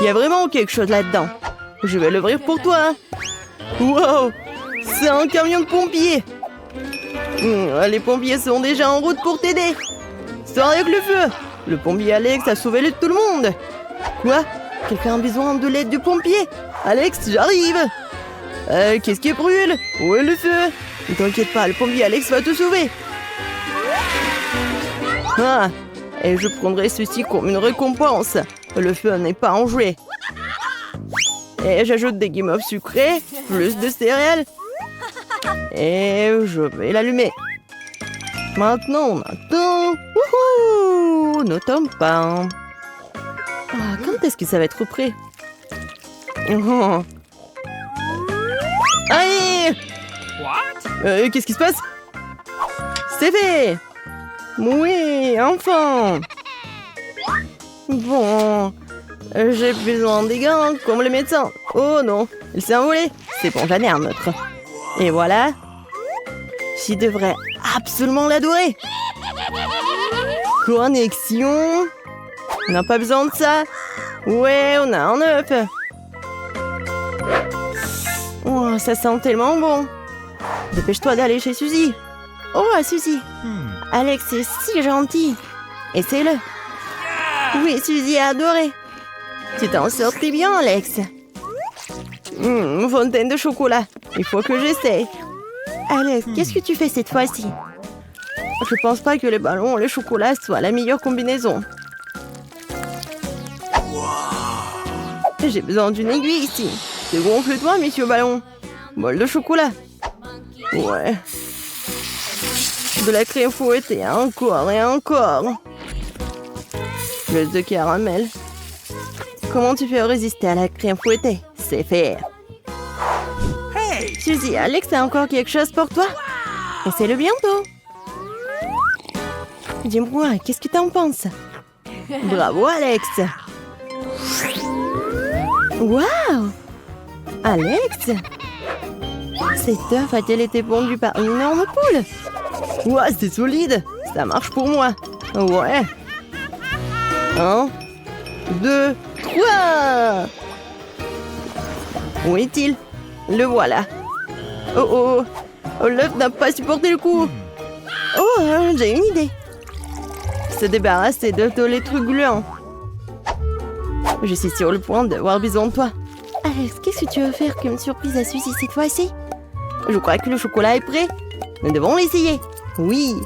Il y a vraiment quelque chose là-dedans. Je vais l'ouvrir pour toi. Wow! C'est un camion de pompiers. Les pompiers sont déjà en route pour t'aider. Sors avec le feu. Le pompier Alex a sauvé tout le monde. Quoi? Quelqu'un a besoin de l'aide du pompier? Alex, j'arrive. Qu'est-ce qui brûle? Où est le feu? Ne t'inquiète pas, le pompier Alex va te sauver. Ah, et je prendrai ceci comme une récompense. Le feu n'est pas en jouet. Et j'ajoute des guimauves sucrés, plus de céréales. Et je vais l'allumer. Maintenant, on attend. Wouhou! Nous tombons pas. Ah, quand est-ce que ça va être prêt? Oh. Allez! Qu'est-ce qui se passe? C'est fait! Oui, enfin! Bon, j'ai besoin des gants comme le médecin. Oh non, il s'est envolé. C'est bon, j'en ai un autre. Et voilà. Je devrais absolument l'adorer. Connexion. On n'a pas besoin de ça. Ouais, on a un œuf. Oh, ça sent tellement bon. Dépêche-toi d'aller chez Suzy. Oh, Suzy. Alex est si gentil. Essaie-le. Oui, Suzy a adoré. Tu t'en sortis bien, Alex. Fontaine de chocolat. Il faut que j'essaie. Alex, qu'est-ce que tu fais cette fois-ci? Je pense pas que les ballons et le chocolat soient la meilleure combinaison. J'ai besoin d'une aiguille ici. Dégonfle-toi, monsieur ballon. Bol de chocolat. Ouais. De la crème fouettée, encore et encore. Plus de caramel. Comment tu peux résister à la crème fouettée? C'est fait. Hey! Suzy, Alex a encore quelque chose pour toi. Essaie-le bientôt. Dis-moi, qu'est-ce que t'en penses? Bravo, Alex. Waouh! Alex? Cet œuf a-t-il été pondu par une énorme poule? Ouah, c'est solide. Ça marche pour moi. Ouais. 1, 2, 3. Où est-il? Le voilà. Oh oh. Oh, l'œuf n'a pas supporté le coup. Oh, j'ai une idée. Se débarrasser de tous les trucs gluants. Je suis sur le point d'avoir besoin de toi. Alex, qu'est-ce que tu veux faire comme surprise à Suzy cette fois-ci? Je crois que le chocolat est prêt. Nous devons l'essayer. Oui.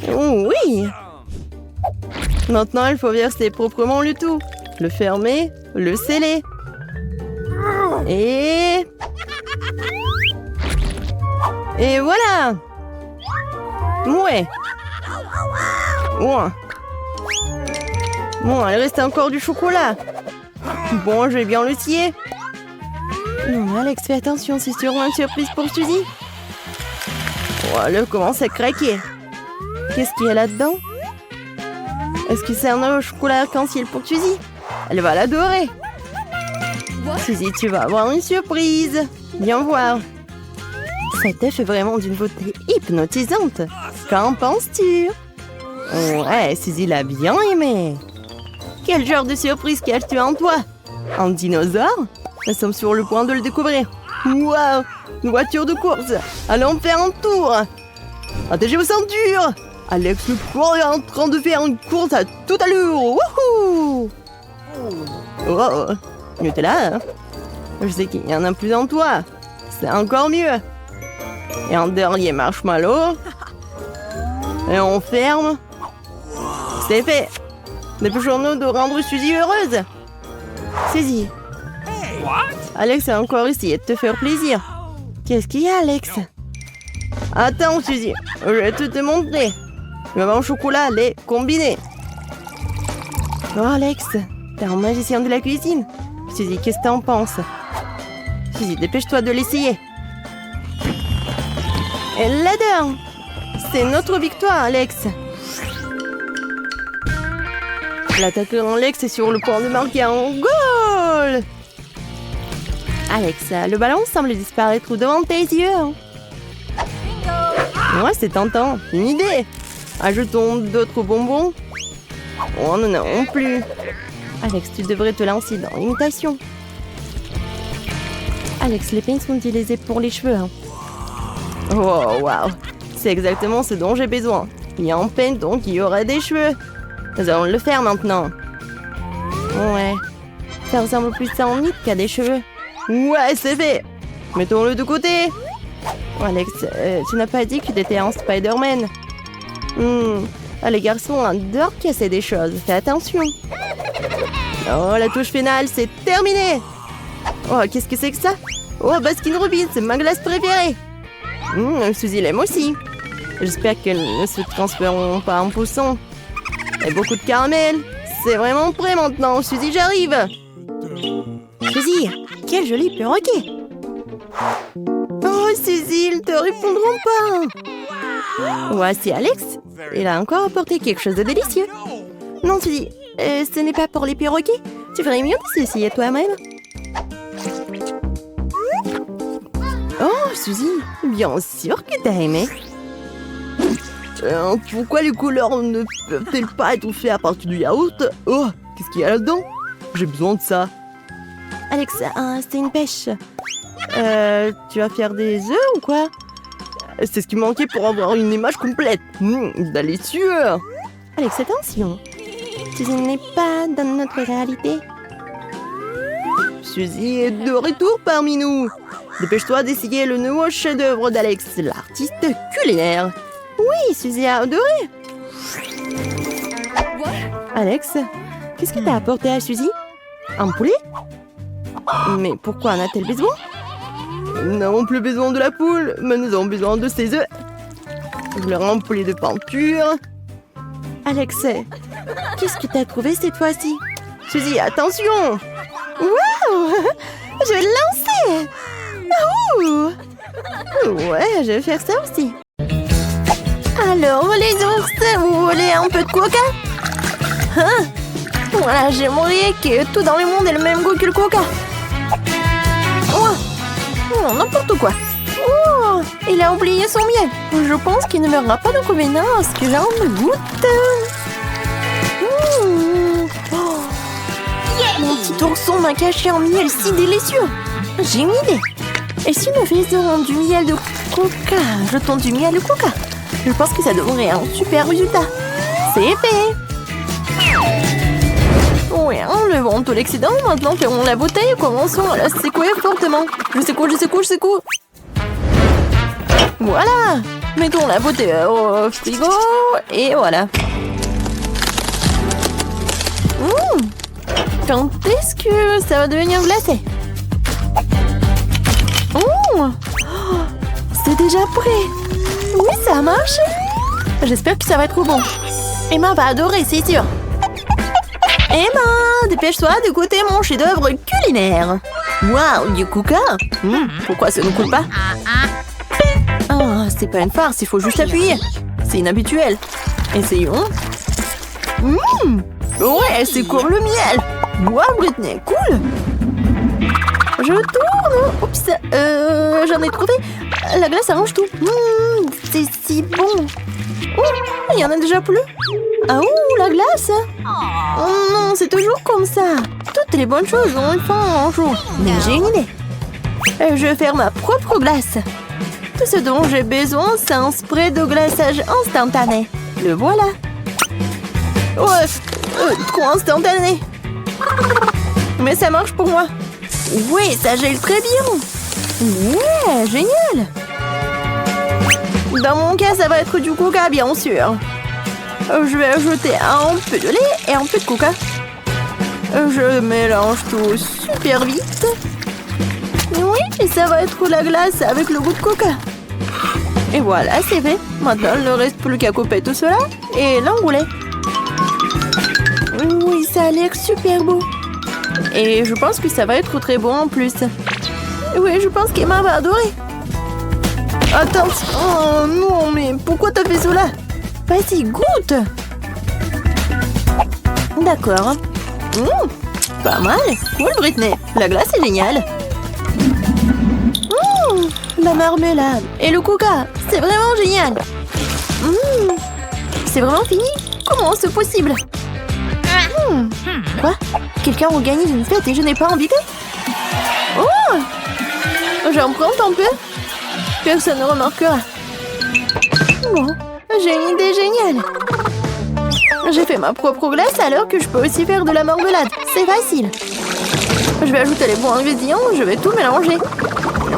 Oui. Maintenant, il faut verser proprement le tout. Le fermer, le sceller. Et voilà. Ouais. Bon, il reste encore du chocolat. Bon, je vais bien le scier. Non, Alex, fais attention, c'est sûrement une surprise pour Suzy. Oh, l'œuf commence à craquer. Qu'est-ce qu'il y a là-dedans? Est-ce que c'est un œuf au chocolat arc-en-ciel pour Suzy? Elle va l'adorer. Suzy, tu vas avoir une surprise. Viens voir. Cet œuf est vraiment d'une beauté hypnotisante. Qu'en penses-tu? Ouais, Suzy l'a bien aimé. Quel genre de surprise caches-tu en toi? Un dinosaure? Nous sommes sur le point de le découvrir. Waouh! Une voiture de course. Allons faire un tour. Attachez vos ceintures. Alex le pro est en train de faire une course à toute allure. Wouhou! Oh, mieux t'es là. Hein? Je sais qu'il y en a plus en toi. C'est encore mieux. Et un dernier marshmallow. Et on ferme. C'est fait. Dépêchons-nous de rendre Suzy heureuse. Suzy. Alex a encore essayé de te faire plaisir. Qu'est-ce qu'il y a, Alex? Attends, Suzy. Je vais te montrer. Le au chocolat, lait combiné. Oh, Alex. T'es un magicien de la cuisine. Suzy, qu'est-ce que t'en penses? Suzy, dépêche-toi de l'essayer. Elle l'adore. C'est notre victoire, Alex. L'attaquant Alex est sur le point de marquer un goal. Alex, le ballon semble disparaître devant tes yeux. Ouais, c'est tentant. Une idée. Ajoutons d'autres bonbons. Oh non, non plus. Alex, tu devrais te lancer dans l'imitation. Alex, les peignes sont utilisés pour les cheveux. Hein. Oh, waouh. C'est exactement ce dont j'ai besoin. Il y a un peigne, donc il y aura des cheveux. Nous allons le faire maintenant. Ouais. Ça ressemble plus à un nid qu'à des cheveux. Ouais, c'est fait. Mettons-le de côté. Oh, Alex, tu n'as pas dit que tu étais un Spider-Man. Ah, les garçons adorent casser des choses. Fais attention. Oh, la touche finale, c'est terminé. Oh, qu'est-ce que c'est que ça? Oh, Baskin Robbins, c'est ma glace préférée. Suzy l'aime aussi. J'espère qu'elles ne se transféreront pas en poussant. Et beaucoup de caramel. C'est vraiment prêt maintenant. Suzy, j'arrive. Suzy, quel joli perroquet. Oh, Suzy, ils te répondront pas. Voici Alex. Il a encore apporté quelque chose de délicieux. Non, Suzy, ce n'est pas pour les perroquets. Tu ferais mieux de s'essayer toi-même. Oh, Suzy, bien sûr que t'as aimé. Pourquoi les couleurs ne peuvent-elles pas être faites à partir du yaourt? Oh, qu'est-ce qu'il y a là-dedans? J'ai besoin de ça. Alex, c'était une pêche. Tu vas faire des œufs ou quoi? C'est ce qui manquait pour avoir une image complète. Délicieux. Alex, attention. Suzy n'est pas dans notre réalité. Suzy est de retour parmi nous. Dépêche-toi d'essayer le nouveau chef-d'œuvre d'Alex, l'artiste culinaire. Oui, Suzy a adoré. Alex, qu'est-ce que t'as apporté à Suzy? Un poulet? Mais pourquoi en a-t-elle besoin? Nous n'avons plus besoin de la poule, mais nous avons besoin de ses œufs. Je voulais un poulet de peinture. Alex, qu'est-ce que t'as trouvé cette fois-ci? Suzy, attention! Waouh! Je vais le lancer! Ouais, je vais faire ça aussi. Alors, les ours, vous voulez un peu de coca? Hein? Voilà, j'aimerais que tout dans le monde ait le même goût que le coca. Oh, n'importe quoi. Oh, il a oublié son miel. Je pense qu'il ne meura pas d'inconvénient à ce que j'en goûte. Oh. Mon petit ourson m'a caché un miel si délicieux. J'ai une idée. Et si nous faisions du miel de coca? Jetons du miel de coca. Je pense que ça donnerait un super résultat. C'est fait. Oui, enlevons tout l'excédent. Maintenant, fermons la bouteille et commençons à la secouer fortement. Je secoue. Voilà. Mettons la bouteille au frigo. Et voilà. Quand est-ce que ça va devenir glacé? C'est déjà prêt. Oui, ça marche. J'espère que ça va être bon. Emma va adorer, c'est sûr. Emma, dépêche-toi de goûter mon chef-d'œuvre culinaire. Waouh, du coca. Pourquoi ça ne coule pas? Oh, c'est pas une farce, il faut juste appuyer. C'est inhabituel. Essayons. Ouais, c'est court le miel. Waouh, Britney, cool. Je tourne. Oups, j'en ai trouvé. La glace arrange tout. C'est si bon. Il y en a déjà plus. Ah ouh, la glace. Oh non, c'est toujours comme ça. Toutes les bonnes choses ont une fin un jour. Mais j'ai une idée. Je vais faire ma propre glace. Tout ce dont j'ai besoin, c'est un spray de glaçage instantané. Le voilà. Ouais, trop instantané. Mais ça marche pour moi. Oui, ça gèle très bien. Ouais, génial. Dans mon cas, ça va être du coca, bien sûr. Je vais ajouter un peu de lait et un peu de coca. Je mélange tout super vite. Oui, et ça va être la glace avec le goût de coca. Et voilà, c'est fait. Maintenant, il ne reste plus qu'à couper tout cela et l'enrouler. Oui, ça a l'air super beau. Et je pense que ça va être très bon en plus. Oui, je pense qu'Emma va adorer. Attends. Oh non, mais pourquoi t'as fait cela? Vas-y, goûte. D'accord. Pas mal. Cool, Britney. La glace est géniale. La marmelade et le coca. C'est vraiment génial. C'est vraiment fini? Comment c'est possible? Quoi? Quelqu'un organise une fête et je n'ai pas invité? Oh! J'en prends un peu. Personne ne remarquera. Bon, j'ai une idée géniale. J'ai fait ma propre glace alors que je peux aussi faire de la marmelade. C'est facile. Je vais ajouter les bons ingrédients, je vais tout mélanger.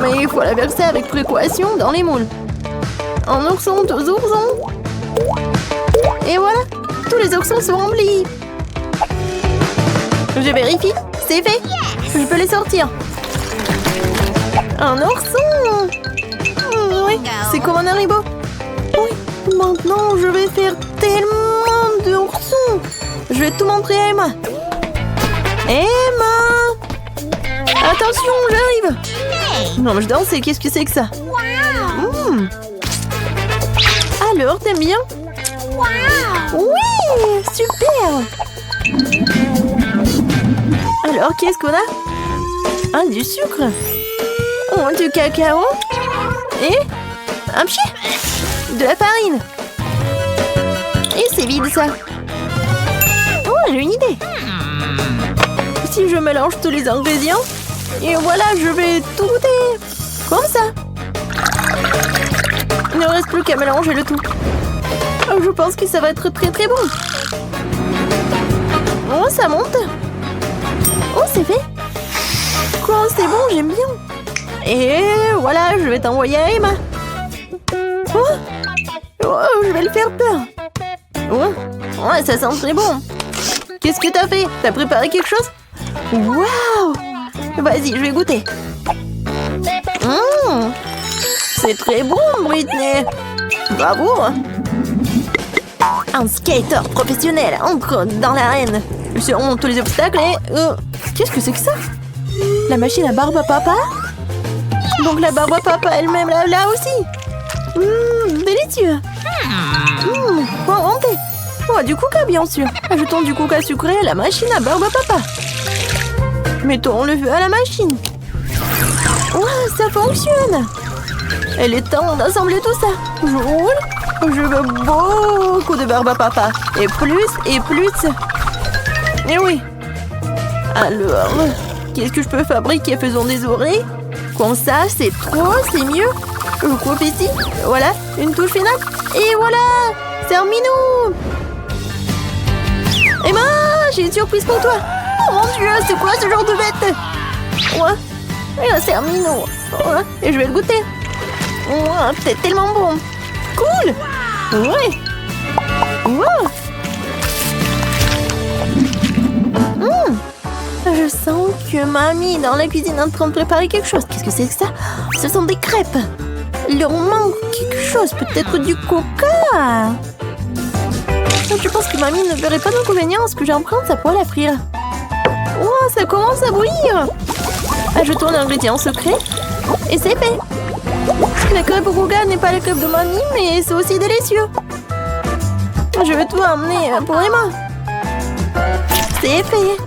Mais il faut la verser avec précaution dans les moules. Un ourson, 2 oursons. Et voilà, tous les oursons sont remplis. Je vérifie, c'est fait. Je peux les sortir. Un ourson. Oui, c'est comme un haribo. Oui, maintenant je vais faire tellement d'oursons. Je vais tout montrer à Emma. Emma! Attention, j'arrive. Non, mais je danse et qu'est-ce que c'est que ça? Alors, t'aimes bien? Oui, super. Alors, qu'est-ce qu'on a? Ah, du sucre. Oh, du cacao. Et un pied. De la farine. Et c'est vide, ça. Oh, j'ai une idée. Si je mélange tous les ingrédients, et voilà, je vais tout goûter. Comme ça. Il ne reste plus qu'à mélanger le tout. Oh, je pense que ça va être très très bon. Oh, ça monte. Oh, c'est fait. Quoi, c'est bon, j'aime bien. Et voilà, je vais t'envoyer à Emma. Oh, je vais le faire peur. Oh, ouais, ça sent très bon. Qu'est-ce que t'as fait? T'as préparé quelque chose? Waouh! Vas-y, je vais goûter. C'est très bon, Britney. Bravo. Un skater professionnel entre dans l'arène. Il surmonte tous les obstacles et... qu'est-ce que c'est que ça? La machine à barbe à papa? Donc la barbe à papa elle-même là aussi. Délicieux. Bon, montez. Oh, du coca, bien sûr. Ajoutons du coca sucré à la machine à barbe à papa. Mettons le feu à la machine. Wow, ça fonctionne. Il est temps d'assembler tout ça. Je roule. Je veux beaucoup de barbe à papa. Et plus, et plus. Et oui. Alors, qu'est-ce que je peux fabriquer? Faisons des oreilles. Comme ça, c'est trop, c'est mieux. Je coupe ici. Voilà, une touche finale. Et voilà, c'est un minou. Emma, j'ai une surprise pour toi. Oh mon Dieu, c'est quoi ce genre de bête? Ouais, c'est un minou. Ouais, et je vais le goûter. Ouais, c'est tellement bon. Cool. Ouais. Wow. Je sens que mamie est dans la cuisine en train de préparer quelque chose. Qu'est-ce que c'est que ça? Ce sont des crêpes. Il leur manque quelque chose, peut-être du coca. Je pense que mamie ne verrait pas d'inconvénient à ce que j'emprunte sa poêle à frire. Oh, ça commence à bouillir. Ajoutons l'ingrédient secret. Et c'est fait. La crêpe au coca n'est pas la crêpe de mamie, mais c'est aussi délicieux. Je vais tout emmener pour Emma. C'est fait.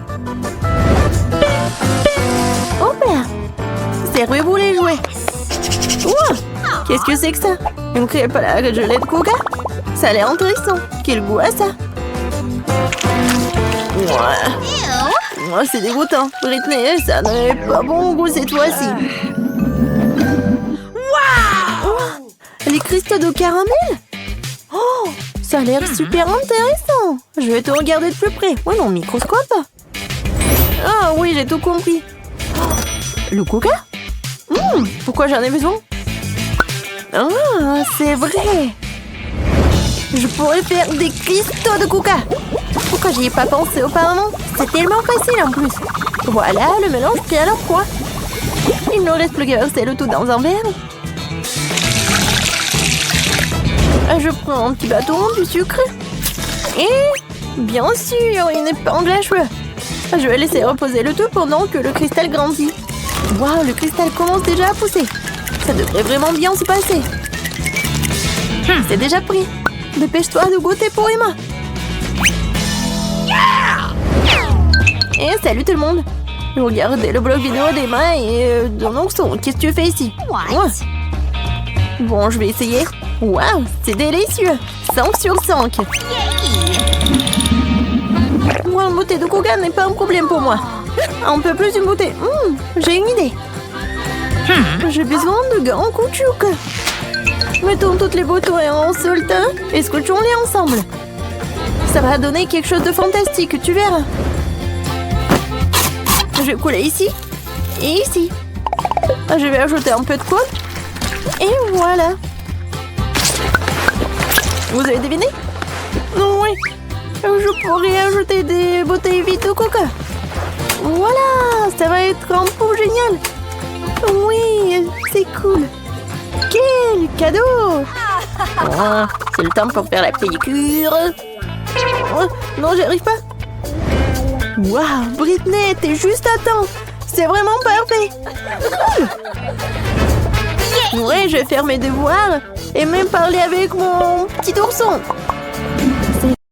Hop là. C'est reboulé jouet. Ouah. Qu'est-ce que c'est que ça? Une crêpe à la gelée de coca? Ça a l'air intéressant. Quel goût a ça? Ouais, c'est dégoûtant. Britney, ça n'est pas bon goût cette fois-ci. Wow! Les cristaux de caramel? Oh, ça a l'air super intéressant. Je vais te regarder de plus près. Ouais, mon microscope. Ah oui, j'ai tout compris. Le coca? Pourquoi j'en ai besoin? Ah, c'est vrai. Je pourrais faire des cristaux de coca. Pourquoi j'y ai pas pensé auparavant? C'est tellement facile en plus. Voilà, le mélange tient à leur poids. Il ne reste plus qu'à verser le tout dans un verre. Je prends un petit bâton, du sucre. Et, bien sûr, une épingle à cheveux. Je vais laisser reposer le tout pendant que le cristal grandit. Waouh, le cristal commence déjà à pousser. Ça devrait vraiment bien se passer. C'est déjà pris. Dépêche-toi de goûter pour Emma. Et salut tout le monde. Regardez le blog vidéo d'Emma et d'un ourson. Qu'est-ce que tu fais ici? Bon, je vais essayer. Waouh, c'est délicieux. 5 sur 5. Moi, beauté de Coca n'est pas un problème pour moi. Un peu plus d'une beauté. J'ai une idée. J'ai besoin de gants caoutchouc. Mettons toutes les boutons en un seul teint et scotchons-les ensemble. Ça va donner quelque chose de fantastique, tu verras. Je vais couler ici et ici. Je vais ajouter un peu de colle. Et voilà. Vous avez deviné? Oui. Je pourrais ajouter des bouteilles vides de Coca. Voilà, ça va être un pot génial. Oui, c'est cool. Quel cadeau! C'est le temps pour faire la pédicure. Non, j'y arrive pas. Waouh, Britney, t'es juste à temps. C'est vraiment parfait. Ouais, je vais faire mes devoirs et même parler avec mon petit ourson.